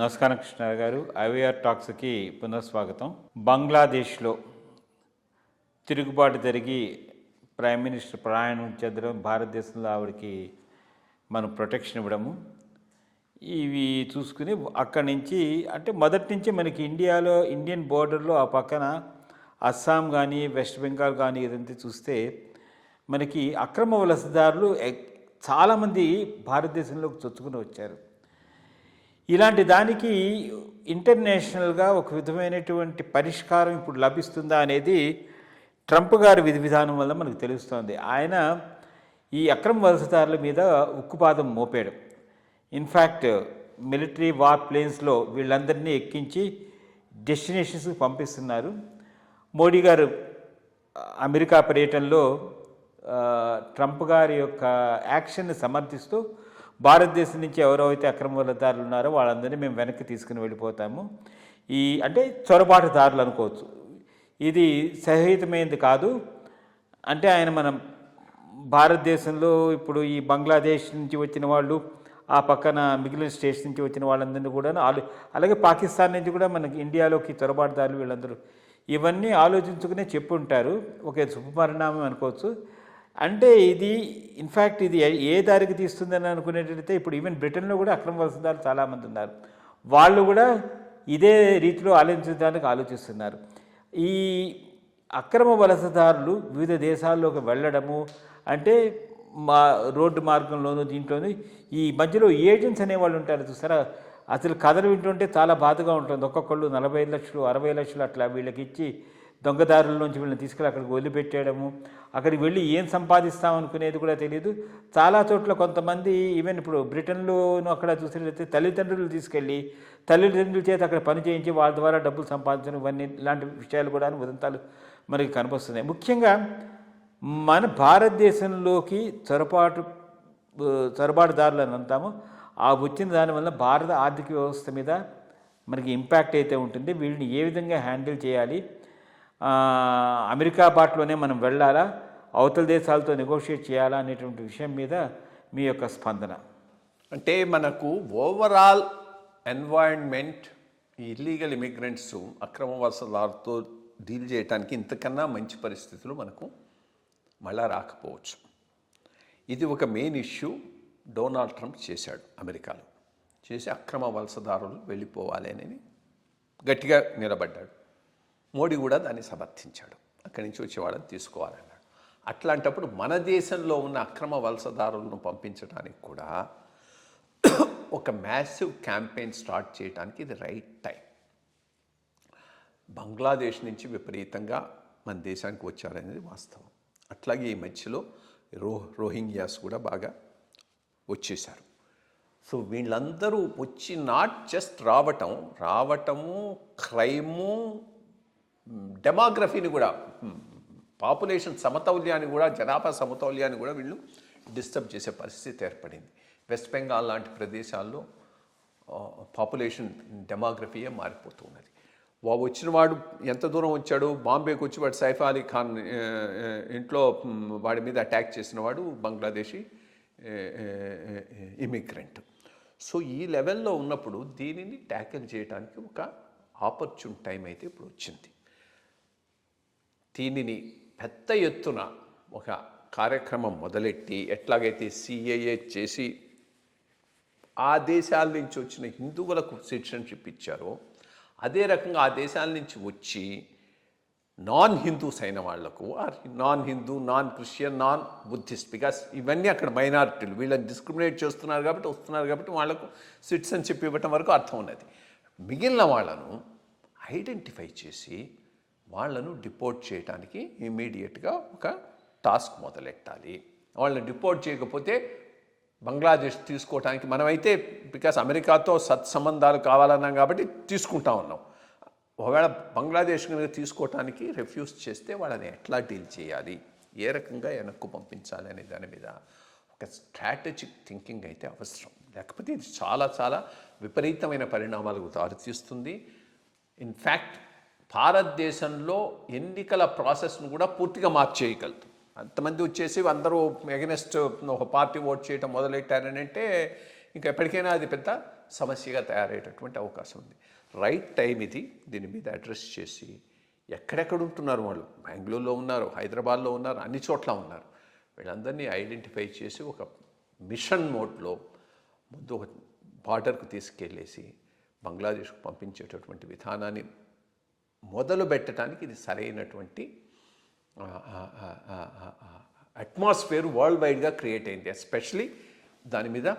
నమస్కారం కృష్ణ గారు. ఐవీఆర్ టాక్స్కి పునఃస్వాగతం. బంగ్లాదేశ్లో తిరుగుబాటు జరిగి ప్రైమ్ మినిస్టర్ ప్రయాణం చెందడం, భారతదేశంలో ఆవిడకి మనం ప్రొటెక్షన్ ఇవ్వడము, ఇవి చూసుకుని అక్కడి నుంచి అంటే మొదటి నుంచి మనకి ఇండియన్ బోర్డర్లో ఆ పక్కన అస్సాం కానీ వెస్ట్ బెంగాల్ కానీ ఇదంతా చూస్తే మనకి అక్రమ వలసదారులు చాలామంది భారతదేశంలోకి చొచ్చుకుని వచ్చారు. ఇలాంటి దానికి ఇంటర్నేషనల్గా ఒక విధమైనటువంటి పరిష్కారం ఇప్పుడు లభిస్తుందా అనేది ట్రంప్ గారి విధానం వల్ల మనకు తెలుస్తోంది. ఆయన ఈ అక్రమ వలసదారుల మీద ఉక్కుపాదం మోపాడు. ఇన్ఫ్యాక్ట్ మిలిటరీ వార్ ప్లేన్స్లో వీళ్ళందరినీ ఎక్కించి డెస్టినేషన్స్కి పంపిస్తున్నారు. మోడీ గారు అమెరికా పర్యటనలో ట్రంప్ గారి యొక్క యాక్షన్ని సమర్థిస్తూ భారతదేశం నుంచి ఎవరైతే అక్రమ వలసదారులు ఉన్నారో వాళ్ళందరినీ మేము వెనక్కి తీసుకుని వెళ్ళిపోతాము, అంటే చొరబాటుదారులు అనుకోవచ్చు, ఇది సహితమైనది కాదు అంటే ఆయన మనం భారతదేశంలో ఇప్పుడు ఈ బంగ్లాదేశ్ నుంచి వచ్చిన వాళ్ళు, ఆ పక్కన మిగిలిన స్టేట్స్ నుంచి వచ్చిన వాళ్ళందరినీ కూడా అలాగే పాకిస్తాన్ నుంచి కూడా మనకి ఇండియాలోకి చొరబాటుదారులు వీళ్ళందరూ ఇవన్నీ ఆలోచించుకునే చెప్పుంటారు. ఒక శుభపరిణామం అనుకోవచ్చు. అంటే ఇది ఇన్ఫ్యాక్ట్ ఇది ఏ దారికి తీస్తుందని అనుకునేటైతే ఇప్పుడు ఈవెన్ బ్రిటన్లో కూడా అక్రమ వలసదారులు చాలామంది ఉన్నారు. వాళ్ళు కూడా ఇదే రీతిలో ఆలోచించడానికి ఆలోచిస్తున్నారు. ఈ అక్రమ వలసదారులు వివిధ దేశాల్లోకి వెళ్ళడము అంటే రోడ్డు మార్గంలోనూ దీంట్లోనూ ఈ మధ్యలో ఏజెంట్స్ అనేవాళ్ళు ఉంటారు చూసారా, అసలు కథలు వింటుంటే చాలా బాధగా ఉంటుంది. ఒక్కొక్కళ్ళు 40 లక్షలు 60 లక్షలు అట్లా వీళ్ళకి ఇచ్చి దొంగదారుల నుంచి వీళ్ళని తీసుకెళ్ళి అక్కడికి వదిలిపెట్టేయడము, అక్కడికి వెళ్ళి ఏం సంపాదిస్తామనుకునేది కూడా తెలియదు. చాలా చోట్ల కొంతమంది ఈవెన్ ఇప్పుడు బ్రిటన్లోనూ అక్కడ చూసినట్లయితే తల్లిదండ్రులు తీసుకెళ్ళి తల్లిదండ్రుల చేత అక్కడ పని చేయించి వాళ్ళ ద్వారా డబ్బులు సంపాదించడం, ఇవన్నీ ఇలాంటి విషయాలు కూడా ఉదంతాలు మనకి కనిపిస్తున్నాయి. ముఖ్యంగా మన భారతదేశంలోకి చొరబాటుదారులు అని అంటాము, ఆ వచ్చిన దానివల్ల భారత ఆర్థిక వ్యవస్థ మీద మనకి ఇంపాక్ట్ అయితే ఉంటుంది. వీళ్ళని ఏ విధంగా హ్యాండిల్ చేయాలి, అమెరికా బాటలోనే మనం వెళ్ళాలా, అవతల దేశాలతో నెగోషియేట్ చేయాలా అనేటువంటి విషయం మీద మీ యొక్క స్పందన. అంటే మనకు ఓవరాల్ ఎన్వైరన్మెంట్ ఇల్లీగల్ ఇమిగ్రెంట్స్ అక్రమ వలసదారులతో డీల్ చేయడానికి ఇంతకన్నా మంచి పరిస్థితులు మనకు మళ్ళా రాకపోవచ్చు. ఇది ఒక మెయిన్ ఇష్యూ డొనాల్డ్ ట్రంప్ చేశాడు. అమెరికాలో చేసి అక్రమ వలసదారులు వెళ్ళిపోవాలి అని గట్టిగా నిలబడ్డాడు. మోడీ కూడా దాన్ని సమర్థించాడు. అక్కడి నుంచి వచ్చేవాళ్ళని తీసుకోవాలన్నాడు. అట్లాంటప్పుడు మన దేశంలో ఉన్న అక్రమ వలసదారులను పంపించడానికి కూడా ఒక మ్యాసివ్ క్యాంపెయిన్ స్టార్ట్ చేయడానికి ఇది రైట్ టైం. బంగ్లాదేశ్ నుంచి విపరీతంగా మన దేశానికి వచ్చారనేది వాస్తవం. అట్లాగే ఈ మధ్యలో రోహింగ్యాస్ కూడా బాగా వచ్చేశారు. సో వీళ్ళందరూ వచ్చి నాట్ జస్ట్ రావటము క్రైము, డెమోగ్రఫీని కూడా, పాపులేషన్ సమతౌల్యాన్ని కూడా, జనాభా సమతౌల్యాన్ని కూడా వీళ్ళు డిస్టర్బ్ చేసే పరిస్థితి ఏర్పడింది. వెస్ట్ బెంగాల్ లాంటి ప్రదేశాల్లో పాపులేషన్ డెమోగ్రఫీయే మారిపోతూ ఉన్నది. వచ్చిన వాడు ఎంత దూరం వచ్చాడు, బాంబేకి వచ్చి వాడు సైఫ్ అలీ ఖాన్ ఇంట్లో వాడి మీద అటాక్ చేసిన వాడు బంగ్లాదేశీ ఇమిగ్రెంట్. సో ఈ లెవెల్లో ఉన్నప్పుడు దీనిని ట్యాకిల్ చేయడానికి ఒక ఆపర్చున్ టైం అయితే ఇప్పుడు వచ్చింది. దీనిని పెద్ద ఎత్తున ఒక కార్యక్రమం మొదలెట్టి ఎట్లాగైతే సిఏఏ చేసి ఆ దేశాల నుంచి వచ్చిన హిందువులకు సిటిజన్షిప్ ఇచ్చారో అదే రకంగా ఆ దేశాల నుంచి వచ్చి నాన్ హిందూస్ అయిన వాళ్లకు, non Hindu, non Christian, non Buddhist, because ఇవన్నీ అక్కడ మైనారిటీలు, వీళ్ళని డిస్క్రిమినేట్ చేస్తున్నారు కాబట్టి వస్తున్నారు కాబట్టి వాళ్లకు సిటిజన్షిప్ ఇవ్వటం వరకు అర్థం ఉన్నది. మిగిలిన వాళ్ళను ఐడెంటిఫై చేసి వాళ్లను డిపోర్ట్ చేయడానికి ఇమీడియట్గా ఒక టాస్క్ మొదలెట్టాలి. వాళ్ళని డిపోర్ట్ చేయకపోతే బంగ్లాదేశ్ తీసుకోవడానికి మనమైతే బికాస్ అమెరికాతో సత్సంబంధాలు కావాలన్నాం కాబట్టి తీసుకుంటా ఉన్నాం. ఒకవేళ బంగ్లాదేశ్ కనుక తీసుకోవటానికి రిఫ్యూజ్ చేస్తే వాళ్ళని ఎట్లా డీల్ చేయాలి, ఏ రకంగా వెనక్కు పంపించాలి అనే దాని మీద ఒక స్ట్రాటజిక్ థింకింగ్ అయితే అవసరం. లేకపోతే ఇది చాలా చాలా విపరీతమైన పరిణామాలకు దారితీస్తుంది. ఇన్ఫ్యాక్ట్ భారతదేశంలో ఎన్నికల ప్రాసెస్ను కూడా పూర్తిగా మార్చేయగలదు. అంతమంది వచ్చేసి అందరూ ఎగనెస్ట్ ఒక పార్టీ ఓట్ చేయడం మొదలెట్టారని అంటే ఇంకా ఎప్పటికైనా అది పెద్ద సమస్యగా తయారయ్యేటటువంటి అవకాశం ఉంది. రైట్ టైం ఇది. దీని మీద అడ్రస్ చేసి ఎక్కడెక్కడ ఉంటున్నారు వాళ్ళు, బెంగళూరులో ఉన్నారు, హైదరాబాద్లో ఉన్నారు, అన్ని చోట్ల ఉన్నారు, వీళ్ళందరినీ ఐడెంటిఫై చేసి ఒక మిషన్ మోడ్లో ముందు ఒక బార్డర్కు తీసుకెళ్ళేసి బంగ్లాదేశ్కు పంపించేటటువంటి విధానాన్ని మొదలు పెట్టడానికి ఇది సరైనటువంటి అట్మాస్ఫియర్ వరల్డ్ వైడ్గా క్రియేట్ అయింది. ఎస్పెషలీ దాని మీద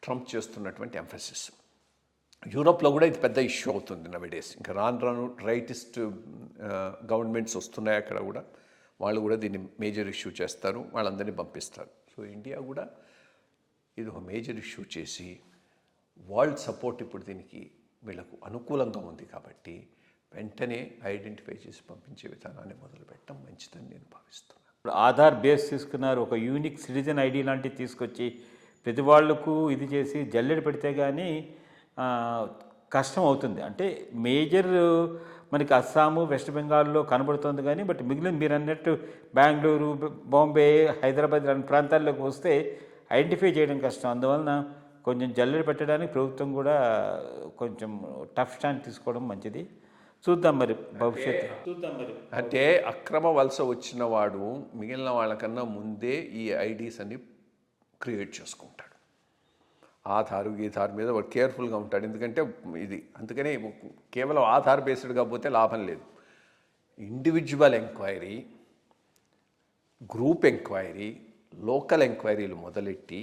ట్రంప్ చేస్తున్నటువంటి ఎంఫసిస్. యూరోప్లో కూడా ఇది పెద్ద ఇష్యూ అవుతుంది నవడేస్. ఇంకా రాను రైటిస్ట్ గవర్నమెంట్స్ వస్తున్నాయి అక్కడ కూడా, వాళ్ళు కూడా దీన్ని మేజర్ ఇష్యూ చేస్తారు, వాళ్ళందరినీ పంపిస్తారు. సో ఇండియా కూడా ఇది ఒక మేజర్ ఇష్యూ చేసి వరల్డ్ సపోర్ట్ ఇప్పుడు దీనికి వీళ్ళకు అనుకూలంగా ఉంది కాబట్టి వెంటనే ఐడెంటిఫై చేసి పంపించే విధానాన్ని మొదలుపెట్టడం మంచిదని నేను భావిస్తున్నాను. ఇప్పుడు ఆధార్ బేస్ తీసుకున్నారు, ఒక యూనిక్ సిటిజన్ ఐడి లాంటివి తీసుకొచ్చి ప్రతి వాళ్లకు ఇది చేసి జల్లెడ పెడితే కానీ కష్టం అవుతుంది. అంటే మేజర్ మనకి అస్సాము, వెస్ట్ బెంగాల్లో కనబడుతుంది కానీ, బట్ మిగిలిన మీరు అన్నట్టు బెంగళూరు, బాంబే, హైదరాబాద్ లాంటి ప్రాంతాల్లోకి వస్తే ఐడెంటిఫై చేయడం కష్టం. అందువలన కొంచెం జల్లెడ పెట్టడానికి ప్రభుత్వం కూడా కొంచెం టఫ్ స్టాండ్ తీసుకోవడం మంచిది. చూద్దాం మరి భవిష్యత్తు. అంటే అక్రమ వలస వచ్చిన వాడు మిగిలిన వాళ్ళకన్నా ముందే ఈ ఐడీస్ అన్ని క్రియేట్ చేసుకుంటాడు. ఆధార్ మీద వాడు కేర్ఫుల్గా ఉంటాడు. ఎందుకంటే ఇది అందుకనే కేవలం ఆధార్ బేస్డ్గా పోతే లాభం లేదు. Individual enquiry, group enquiry, local ఎంక్వైరీలు మొదలెట్టి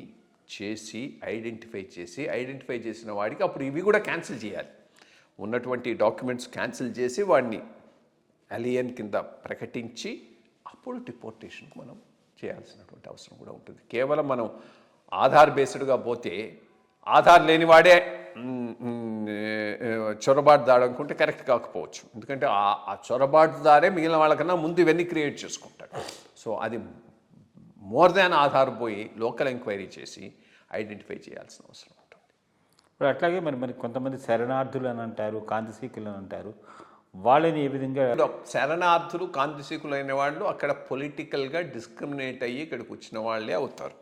చేసి ఐడెంటిఫై చేసిన వాడికి అప్పుడు ఇవి కూడా క్యాన్సిల్ చేయాలి. ఉన్నటువంటి డాక్యుమెంట్స్ క్యాన్సిల్ చేసి వాడిని అలియన్ కింద ప్రకటించి అప్పుడు డిపోర్టేషన్కి మనం చేయాల్సినటువంటి అవసరం కూడా ఉంటుంది. కేవలం మనం ఆధార్ బేస్డ్గా పోతే ఆధార్ లేని వాడే చొరబాటుదారు అనుకుంటే కరెక్ట్ కాకపోవచ్చు. ఎందుకంటే ఆ చొరబాటుదారే మిగిలిన వాళ్ళకన్నా ముందు ఇవన్నీ క్రియేట్ చేసుకుంటాడు. సో అది మోర్ దాన్ ఆధార్ పోయి లోకల్ ఎంక్వైరీ చేసి ఐడెంటిఫై చేయాల్సిన అవసరం ఉంటుంది. ఇప్పుడు అట్లాగే మరి కొంతమంది శరణార్థులు అని అంటారు, కాంతిసీకులు అని అంటారు, వాళ్ళని ఏ విధంగా? శరణార్థులు, కాంతిసీకులు అయిన వాళ్ళు అక్కడ పొలిటికల్గా డిస్క్రిమినేట్ అయ్యి ఇక్కడికి వచ్చిన వాళ్ళే అవుతారు.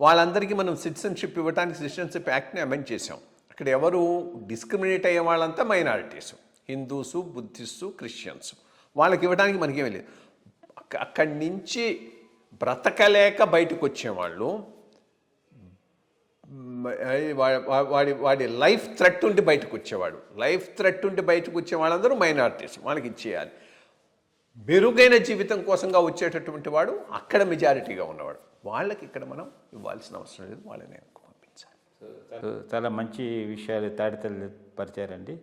వాళ్ళందరికీ మనం సిటిజన్షిప్ ఇవ్వడానికి సిటిజన్షిప్ యాక్ట్ని అమెండ్ చేసాం. అక్కడ ఎవరు డిస్క్రిమినేట్ అయ్యే వాళ్ళంతా మైనారిటీసు, హిందూసు, బుద్ధిస్టు, క్రిస్టియన్స్. వాళ్ళకి ఇవ్వడానికి మనకేమీ లేదు. అక్కడి నుంచి బ్రతకలేక బయటకు వచ్చేవాళ్ళు, వాడి లైఫ్ థ్రెట్ ఉండి బయటకు వచ్చేవాడు, వచ్చే వాళ్ళందరూ మైనారిటీస్, వాళ్ళకి ఇచ్చేయాలి. మెరుగైన జీవితం కోసంగా వచ్చేటటువంటి వాడు అక్కడ మెజారిటీగా ఉన్నవాడు, వాళ్ళకి ఇక్కడ మనం ఇవ్వాల్సిన అవసరం లేదు, వాళ్ళని పంపించాలి. చాలా మంచి విషయాలు తాడితల్లి పరిచారండి.